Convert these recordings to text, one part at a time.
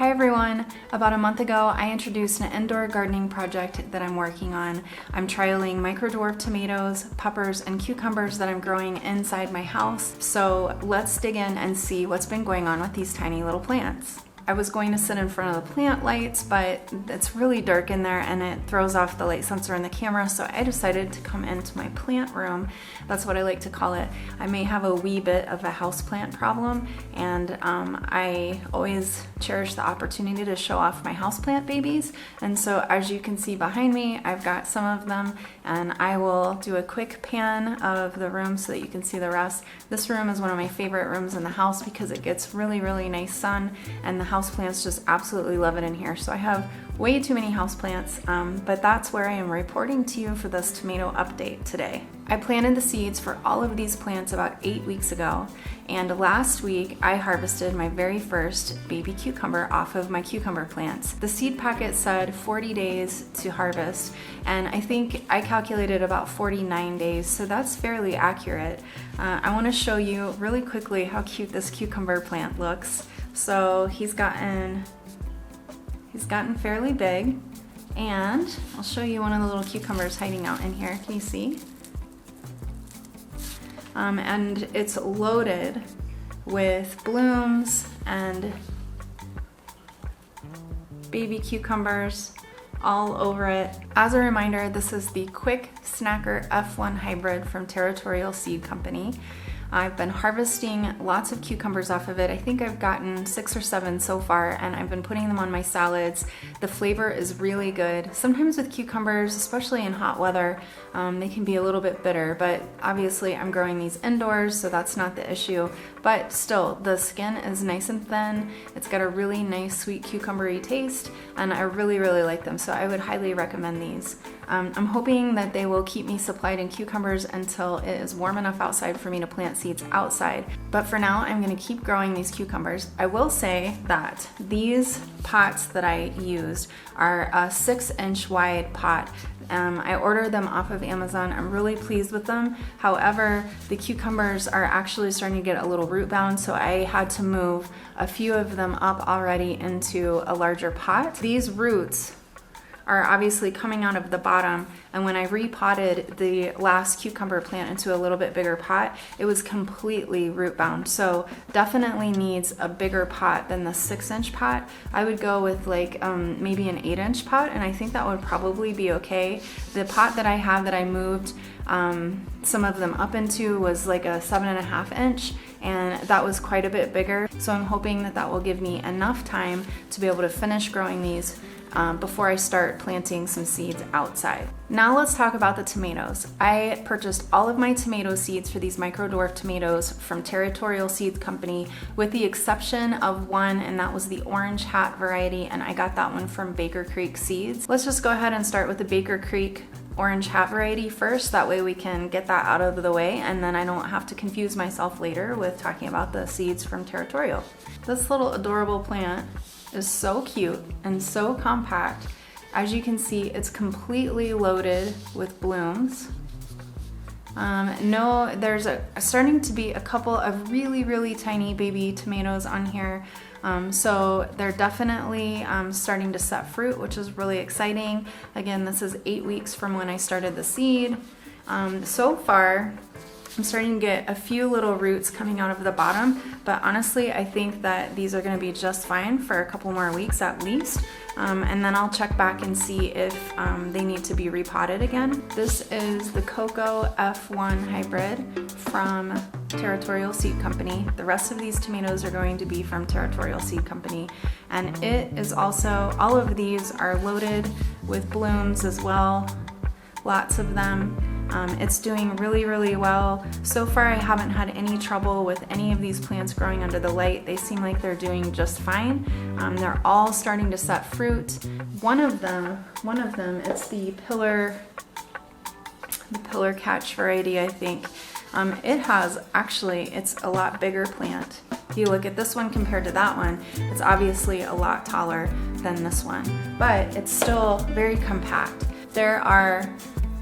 Hi everyone! About a month ago, I introduced an indoor gardening project that I'm working on. I'm trialing micro dwarf tomatoes, peppers, and cucumbers that I'm growing inside my house. So let's dig in and see what's been going on with these tiny little plants. I was going to sit in front of the plant lights, but it's really dark in there and it throws off the light sensor in the camera, so I decided to come into my plant room. That's what I like to call it. I may have a wee bit of a houseplant problem, and I always cherish the opportunity to show off my houseplant babies. And so as you can see behind me, I've got some of them, and I will do a quick pan of the room so that you can see the rest. This room is one of my favorite rooms in the house because it gets really, really nice sun, and the houseplants just absolutely love it in here. So I have way too many houseplants, but that's where I am reporting to you for this tomato update today. I planted the seeds for all of these plants about 8 weeks ago, and last week I harvested my very first baby cucumber off of my cucumber plants. The seed packet said 40 days to harvest, and I think I calculated about 49 days, so that's fairly accurate. I want to show you really quickly how cute this cucumber plant looks. So he's gotten fairly big, and I'll show you one of the little cucumbers hiding out in here. Can you see? And it's loaded with blooms and baby cucumbers all over it. As a reminder, this is the Quick Snacker F1 hybrid from Territorial Seed Company. I've been harvesting lots of cucumbers off of it. I think I've gotten 6 or 7 so far, and I've been putting them on my salads. The flavor is really good. Sometimes with cucumbers, especially in hot weather, they can be a little bit bitter, but obviously I'm growing these indoors, so that's not the issue. But still, the skin is nice and thin. It's got a really nice sweet cucumbery taste, and I really, really like them, so I would highly recommend these. I'm hoping that they will keep me supplied in cucumbers until it is warm enough outside for me to plant seeds outside. But for now, I'm going to keep growing these cucumbers. I will say that these pots that I used are a 6-inch wide pot. I ordered them off of Amazon. I'm really pleased with them. However, the cucumbers are actually starting to get a little root bound, so I had to move a few of them up already into a larger pot. These roots are obviously coming out of the bottom, and when I repotted the last cucumber plant into a little bit bigger pot, it was completely root bound. So definitely needs a bigger pot than the 6-inch pot. I would go with like maybe an 8-inch pot, and I think that would probably be okay. The pot that I have that I moved some of them up into was like a 7.5-inch, and that was quite a bit bigger. So I'm hoping that that will give me enough time to be able to finish growing these before I start planting some seeds outside. Now let's talk about the tomatoes. I purchased all of my tomato seeds for these micro dwarf tomatoes from Territorial Seed Company, with the exception of one, and that was the orange hat variety, and I got that one from Baker Creek Seeds. Let's just go ahead and start with the Baker Creek orange hat variety first. That way we can get that out of the way, and then I don't have to confuse myself later with talking about the seeds from Territorial. This little adorable plant is so cute and so compact. As you can see, it's completely loaded with blooms. There's starting to be a couple of really, really tiny baby tomatoes on here. So they're definitely starting to set fruit, which is really exciting. Again, this is 8 weeks from when I started the seed. So far, I'm starting to get a few little roots coming out of the bottom, but honestly, I think that these are going to be just fine for a couple more weeks at least. And then I'll check back and see if they need to be repotted again. This is the Cocoa F1 hybrid from Territorial Seed Company. The rest of these tomatoes are going to be from Territorial Seed Company. And it is also, all of these are loaded with blooms as well, lots of them. It's doing really, really well. So far, I haven't had any trouble with any of these plants growing under the light. They seem like they're doing just fine. They're all starting to set fruit. One of them, it's the pillar catch variety, I think. It's a lot bigger plant. If you look at this one compared to that one, it's obviously a lot taller than this one, but it's still very compact. There are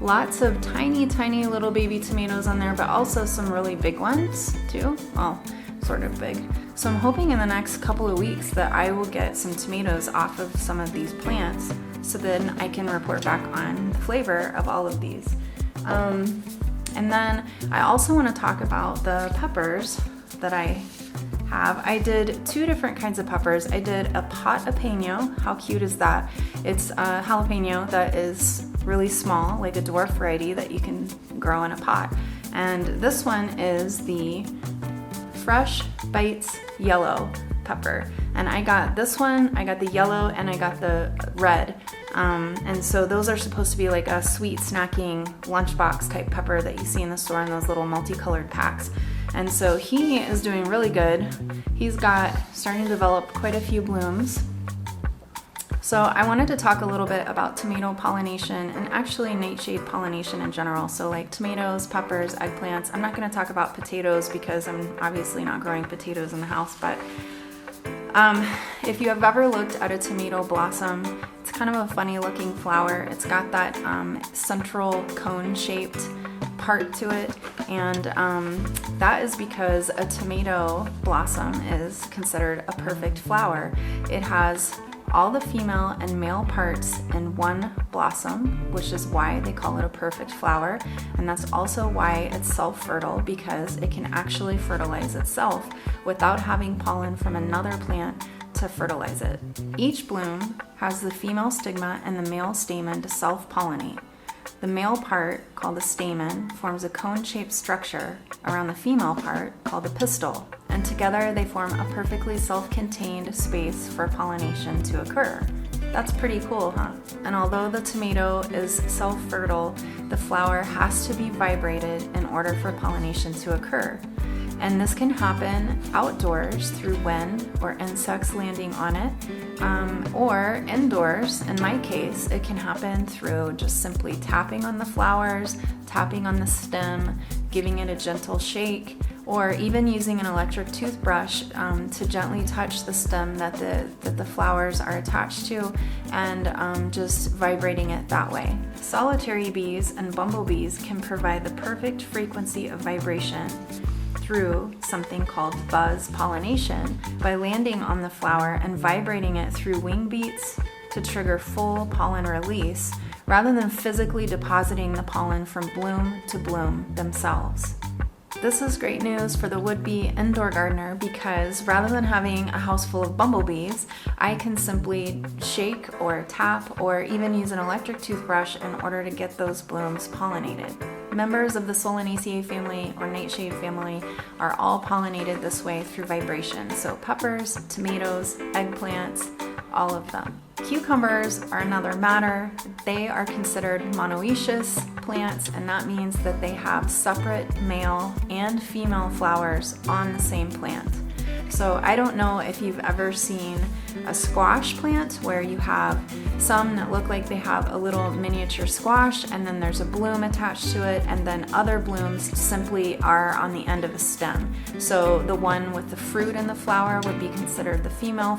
lots of tiny, tiny little baby tomatoes on there, but also some really big ones too. Well, sort of big. So I'm hoping in the next couple of weeks that I will get some tomatoes off of some of these plants, so then I can report back on the flavor of all of these. And then I also want to talk about the peppers that I have. I did 2 different kinds of peppers. I did a pot jalapeno. How cute is that? It's a jalapeno that is really small, like a dwarf variety that you can grow in a pot. And this one is the Fresh Bites Yellow pepper. And I got this one, I got the yellow, and I got the red. And so those are supposed to be like a sweet snacking lunchbox type pepper that you see in the store in those little multicolored packs. And so he is doing really good. He's starting to develop quite a few blooms. So I wanted to talk a little bit about tomato pollination and actually nightshade pollination in general. So like tomatoes, peppers, eggplants. I'm not going to talk about potatoes because I'm obviously not growing potatoes in the house, but if you have ever looked at a tomato blossom, it's kind of a funny looking flower. It's got that central cone shaped part to it, and that is because a tomato blossom is considered a perfect flower. It has all the female and male parts in one blossom, which is why they call it a perfect flower. And that's also why it's self-fertile, because it can actually fertilize itself without having pollen from another plant to fertilize it. Each bloom has the female stigma and the male stamen to self-pollinate. The male part, called the stamen, forms a cone-shaped structure around the female part, called the pistil, and together they form a perfectly self-contained space for pollination to occur. That's pretty cool, huh? And although the tomato is self-fertile, the flower has to be vibrated in order for pollination to occur. And this can happen outdoors through wind or insects landing on it, or indoors. In my case, it can happen through just simply tapping on the flowers, tapping on the stem, giving it a gentle shake, or even using an electric toothbrush to gently touch the stem that the flowers are attached to, and just vibrating it that way. Solitary bees and bumblebees can provide the perfect frequency of vibration through something called buzz pollination by landing on the flower and vibrating it through wing beats to trigger full pollen release, rather than physically depositing the pollen from bloom to bloom themselves. This is great news for the would-be indoor gardener, because rather than having a house full of bumblebees, I can simply shake or tap or even use an electric toothbrush in order to get those blooms pollinated. Members of the Solanaceae family or nightshade family are all pollinated this way through vibration. So peppers, tomatoes, eggplants, all of them. Cucumbers are another matter. They are considered monoecious plants, and that means that they have separate male and female flowers on the same plant. So I don't know if you've ever seen a squash plant where you have some that look like they have a little miniature squash and then there's a bloom attached to it, and then other blooms simply are on the end of a stem. So the one with the fruit in the flower would be considered the female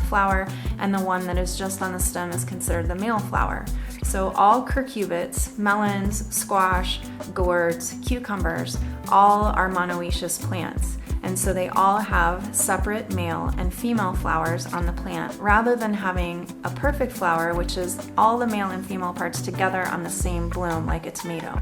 flower, and the one that is just on the stem is considered the male flower. So all cucurbits, melons, squash, gourds, cucumbers, all are monoecious plants. And so they all have separate male and female flowers on the plant, rather than having a perfect flower, which is all the male and female parts together on the same bloom like a tomato.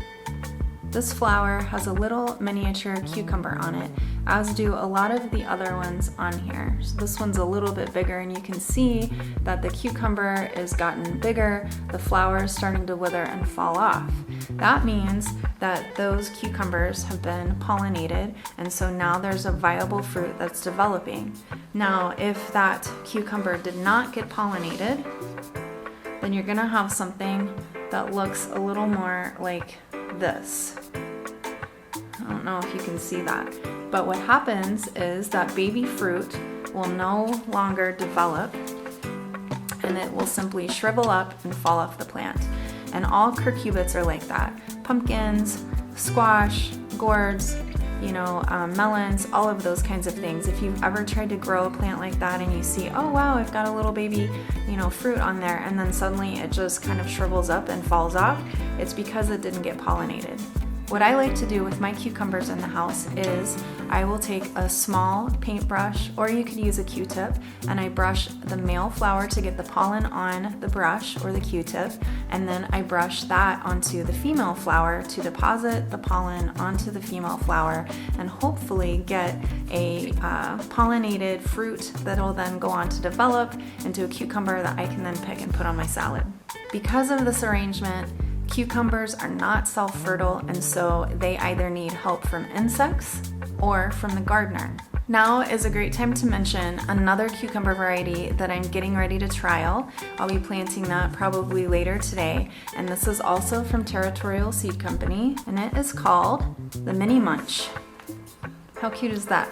This flower has a little miniature cucumber on it, as do a lot of the other ones on here. So this one's a little bit bigger, and you can see that the cucumber is gotten bigger, the flower is starting to wither and fall off. That means that those cucumbers have been pollinated, and so now there's a viable fruit that's developing. Now, if that cucumber did not get pollinated, then you're gonna have something that looks a little more like this. I don't know if you can see that, but what happens is that baby fruit will no longer develop, and it will simply shrivel up and fall off the plant. And all cucurbits are like that. Pumpkins, squash, gourds, melons, all of those kinds of things. If you've ever tried to grow a plant like that and you see, oh wow, I've got a little baby, fruit on there, and then suddenly it just kind of shrivels up and falls off, it's because it didn't get pollinated. What I like to do with my cucumbers in the house is I will take a small paintbrush, or you could use a Q-tip, and I brush the male flower to get the pollen on the brush or the Q-tip, and then I brush that onto the female flower to deposit the pollen onto the female flower and hopefully get a pollinated fruit that'll then go on to develop into a cucumber that I can then pick and put on my salad. Because of this arrangement, cucumbers are not self-fertile, and so they either need help from insects or from the gardener. Now is a great time to mention another cucumber variety that I'm getting ready to trial. I'll be planting that probably later today, and this is also from Territorial Seed Company, and it is called the Mini Munch. How cute is that?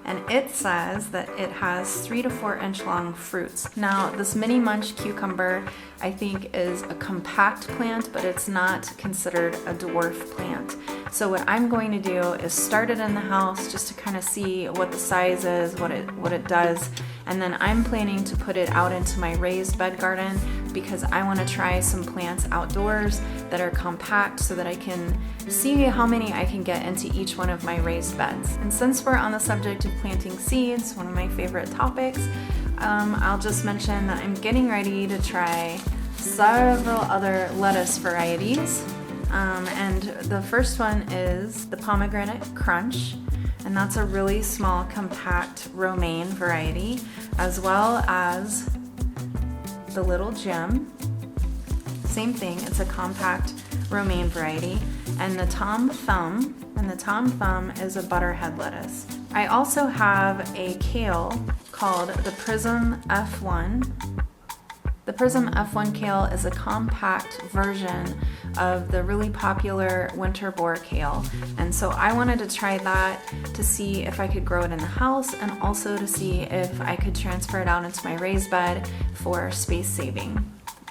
And it says that it has 3 to 4 inch long fruits. Now, this Mini Munch cucumber, I think, is a compact plant, but it's not considered a dwarf plant. So what I'm going to do is start it in the house just to kind of see what the size is, what it does, and then I'm planning to put it out into my raised bed garden because I want to try some plants outdoors that are compact so that I can see how many I can get into each one of my raised beds. And since we're on the subject of planting seeds, one of my favorite topics, I'll just mention that I'm getting ready to try several other lettuce varieties. And the first one is the pomegranate crunch, and that's a really small, compact romaine variety, as well as the little gem. Same thing, it's a compact romaine variety, and the Tom Thumb, is a butterhead lettuce. I also have a kale called the Prism F1. The Prism F1 kale is a compact version of the really popular winter boar kale, and so I wanted to try that to see if I could grow it in the house and also to see if I could transfer it out into my raised bed for space saving.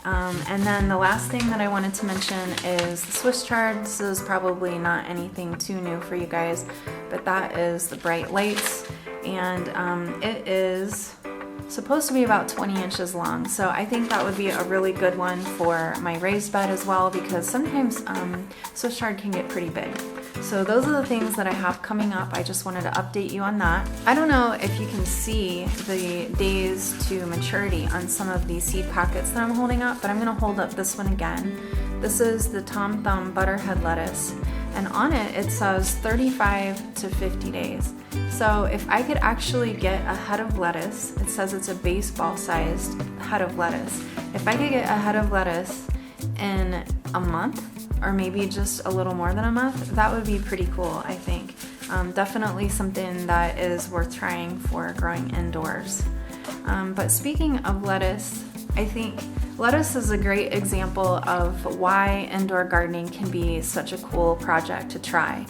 And then the last thing that I wanted to mention is the Swiss chard. This is probably not anything too new for you guys, but that is the bright lights, and it is supposed to be about 20 inches long, so I think that would be a really good one for my raised bed as well, because sometimes Swiss chard can get pretty big. So those are the things that I have coming up. I just wanted to update you on that. I don't know if you can see the days to maturity on some of these seed packets that I'm holding up, but I'm going to hold up this one again. This is the Tom Thumb butterhead lettuce, and on it says 35 to 50 days. So if I could actually get a head of lettuce, it says it's a baseball sized head of lettuce. If I could get a head of lettuce in a month, or maybe just a little more than a month, that would be pretty cool, I think. Definitely something that is worth trying for growing indoors. But speaking of lettuce, I think lettuce is a great example of why indoor gardening can be such a cool project to try.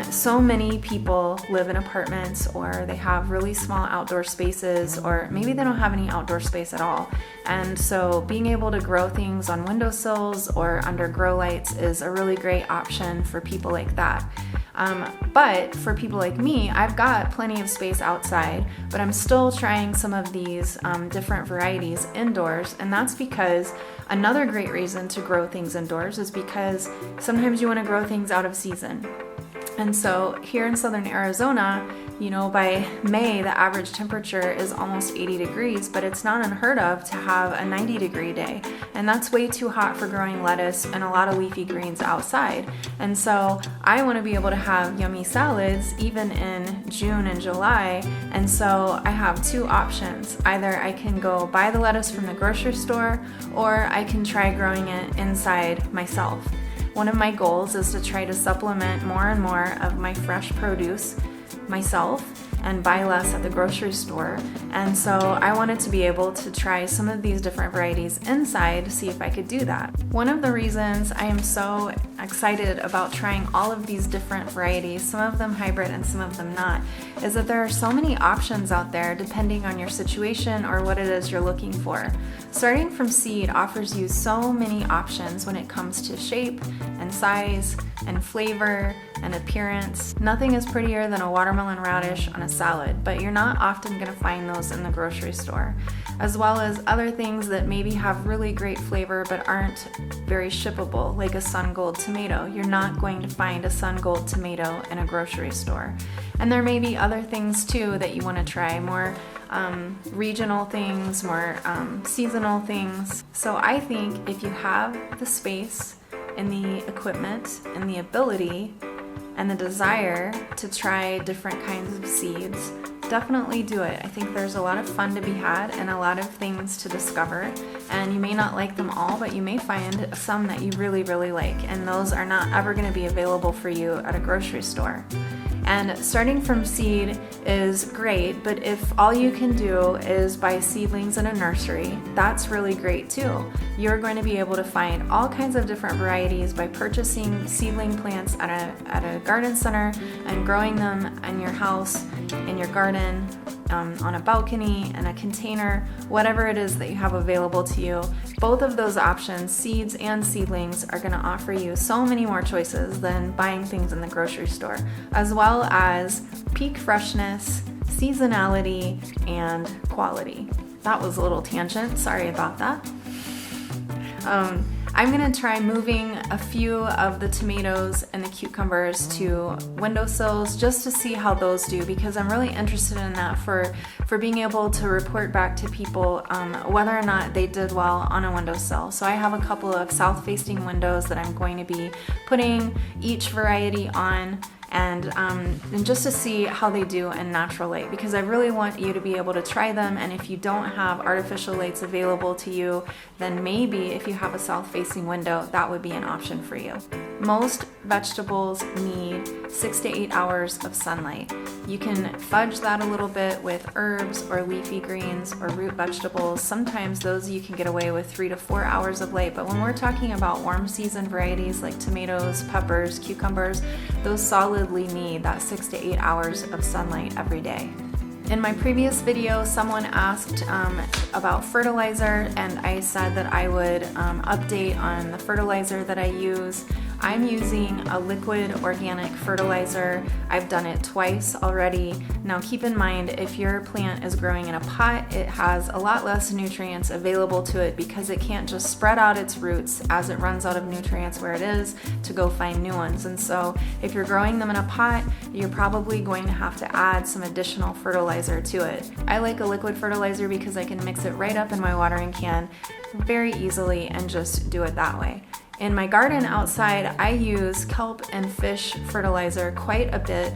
So many people live in apartments, or they have really small outdoor spaces, or maybe they don't have any outdoor space at all. And so being able to grow things on windowsills or under grow lights is a really great option for people like that. But for people like me, I've got plenty of space outside, but I'm still trying some of these different varieties indoors, and that's because another great reason to grow things indoors is because sometimes you want to grow things out of season. And so here in southern Arizona, you know, by May, the average temperature is almost 80 degrees, but it's not unheard of to have a 90-degree day. And that's way too hot for growing lettuce and a lot of leafy greens outside. And so I want to be able to have yummy salads even in June and July. And so I have two options. Either I can go buy the lettuce from the grocery store, or I can try growing it inside myself. One of my goals is to try to supplement more and more of my fresh produce myself and buy less at the grocery store. And so I wanted to be able to try some of these different varieties inside to see if I could do that. One of the reasons I am so excited about trying all of these different varieties, some of them hybrid and some of them not, is that there are so many options out there depending on your situation or what it is you're looking for. Starting from seed offers you so many options when it comes to shape and size and flavor and appearance. Nothing is prettier than a watermelon radish on a salad, but you're not often going to find those in the grocery store, as well as other things that maybe have really great flavor but aren't very shippable, like a sun gold tomato. You're not going to find a sun gold tomato in a grocery store. And there may be other things too that you want to try, more regional things, more seasonal things. So I think if you have the space and the equipment and the ability and the desire to try different kinds of seeds, definitely do it. I think there's a lot of fun to be had and a lot of things to discover, and you may not like them all, but you may find some that you really, really like, and those are not ever going to be available for you at a grocery store. And starting from seed is great, but if all you can do is buy seedlings in a nursery, that's really great too. You're going to be able to find all kinds of different varieties by purchasing seedling plants at a garden center and growing them in your house, in your garden, on a balcony, in a container, whatever it is that you have available to you. Both of those options, seeds and seedlings, are going to offer you so many more choices than buying things in the grocery store, as well as peak freshness, seasonality, and quality. That was a little tangent, sorry about that. I'm going to try moving a few of the tomatoes and the cucumbers to windowsills just to see how those do, because I'm really interested in that for being able to report back to people whether or not they did well on a windowsill. So I have a couple of south-facing windows that I'm going to be putting each variety on, and just to see how they do in natural light, because I really want you to be able to try them. And if you don't have artificial lights available to you, then maybe if you have a south-facing window, that would be an option for you. Most vegetables need 6 to 8 hours of sunlight. You can fudge that a little bit with herbs or leafy greens or root vegetables. Sometimes those you can get away with 3 to 4 hours of light, but when we're talking about warm season varieties like tomatoes, peppers, cucumbers, those solidly need that 6 to 8 hours of sunlight every day. In my previous video, someone asked about fertilizer, and I said that I would update on the fertilizer that I use. I'm using a liquid organic fertilizer. I've done it twice already. Now keep in mind, if your plant is growing in a pot, it has a lot less nutrients available to it because it can't just spread out its roots as it runs out of nutrients where it is to go find new ones. And so if you're growing them in a pot, you're probably going to have to add some additional fertilizer to it. I like a liquid fertilizer because I can mix it right up in my watering can very easily and just do it that way. In my garden outside, I use kelp and fish fertilizer quite a bit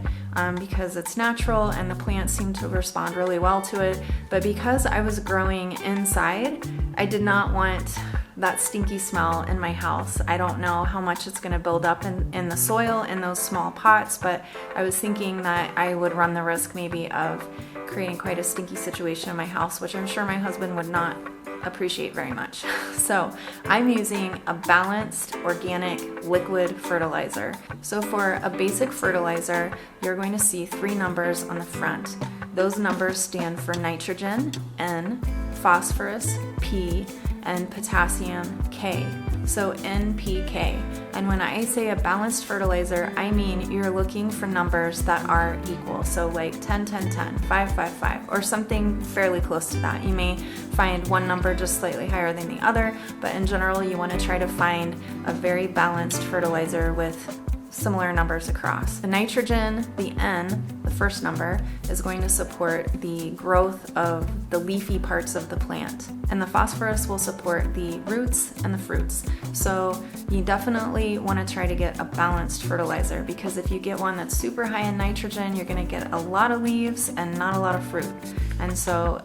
because it's natural and the plants seem to respond really well to it. But because I was growing inside, I did not want that stinky smell in my house. I don't know how much it's going to build up in the soil in those small pots, but I was thinking that I would run the risk maybe of creating quite a stinky situation in my house, which I'm sure my husband would not appreciate very much. So I'm using a balanced organic liquid fertilizer. So for a basic fertilizer, you're going to see 3 numbers on the front. Those numbers stand for nitrogen, N, phosphorus, P, and potassium, K. So NPK. And when I say a balanced fertilizer, I mean you're looking for numbers that are equal. So like 10, 10, 10, 5, 5, 5, or something fairly close to that. You may find one number just slightly higher than the other, but in general, you want to try to find a very balanced fertilizer with similar numbers across. The nitrogen, the N, the first number, is going to support the growth of the leafy parts of the plant. And the phosphorus will support the roots and the fruits. So you definitely want to try to get a balanced fertilizer, because if you get one that's super high in nitrogen, you're going to get a lot of leaves and not a lot of fruit. And so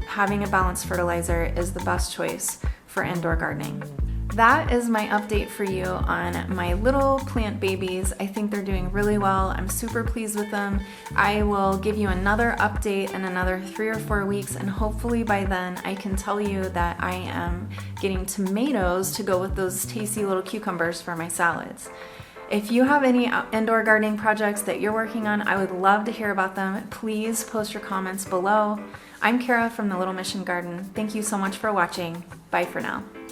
having a balanced fertilizer is the best choice for indoor gardening. That is my update for you on my little plant babies. I think they're doing really well. I'm super pleased with them. I will give you another update in another 3 or 4 weeks, and hopefully by then I can tell you that I am getting tomatoes to go with those tasty little cucumbers for my salads. If you have any indoor gardening projects that you're working on, I would love to hear about them. Please post your comments below. I'm Kara from the Little Mission Garden. Thank you so much for watching. Bye for now.